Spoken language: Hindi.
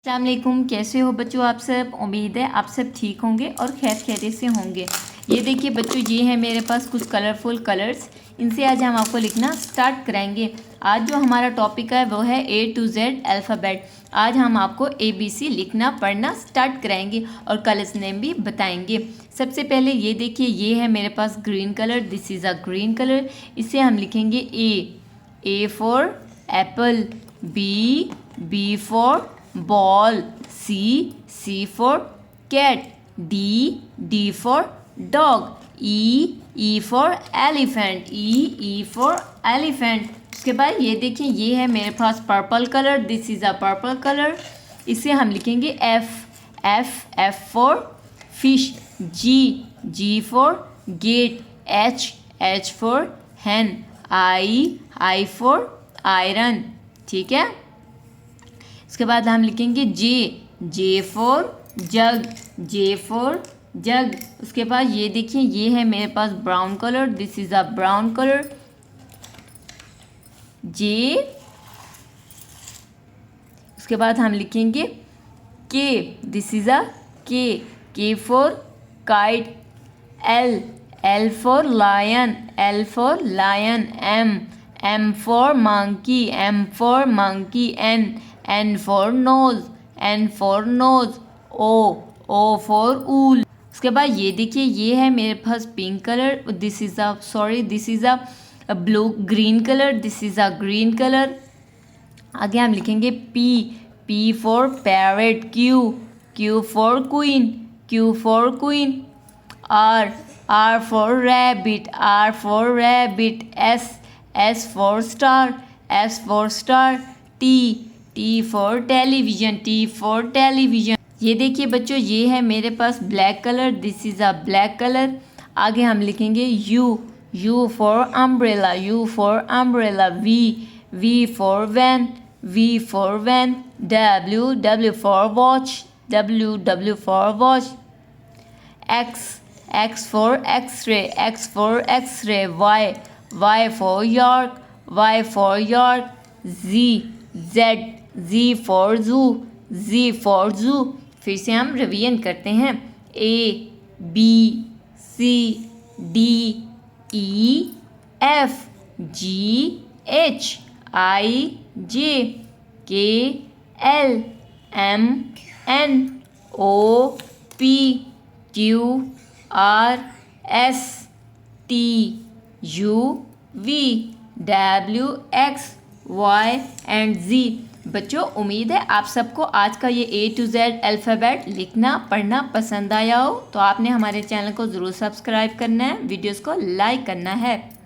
अस्सलाम वालेकुम, कैसे हो बच्चों आप सब। उम्मीद है आप सब ठीक होंगे और खैर खैरियत से होंगे। ये देखिए बच्चों, ये है मेरे पास कुछ कलरफुल कलर्स। इनसे आज हम आपको लिखना स्टार्ट कराएंगे। आज जो हमारा टॉपिक है वो है A to Z अल्फ़ाबेट। आज हम आपको ABC लिखना पढ़ना स्टार्ट कराएंगे और कलर्स नेम भी बताएंगे। सबसे पहले ये देखिए, ये है मेरे पास green colour. This is a green colour. इसे हम लिखेंगे A for apple, B for ball, C for cat, D for dog, E for elephant, E for elephant। उसके बाद ये देखिए, ये है मेरे पास purple colour. This is a purple colour. इसे हम लिखेंगे F for fish, G for gate, H for hen, I for iron। ठीक है। इसके बाद हम लिखेंगे जे फॉर जग। उसके बाद ये देखिए, ये है मेरे पास brown colour. This is a brown colour, J. उसके बाद हम लिखेंगे K. This is a K for kite, L for lion, M for monkey, N for nose, O for wool। उसके बाद ये देखिए, ये है मेरे पास pink colour. This is a blue green colour. This is a green colour. आगे हम लिखेंगे P for parrot, Q for queen, R for rabbit, S for star, T for television. ये देखिए बच्चों, ये है मेरे पास black colour. This is a black colour. आगे हम लिखेंगे U for umbrella, V for van, W for watch, X for X-ray, Y for York, Z for जू। फिर से हम रिवीजन करते हैं। ABCDEFGHIJKLMNOPQRSTUV WXY and Z। बच्चों, उम्मीद है आप सबको आज का ये A to Z अल्फ़ाबेट लिखना पढ़ना पसंद आया हो। तो आपने हमारे चैनल को ज़रूर सब्सक्राइब करना है, वीडियोस को लाइक करना है।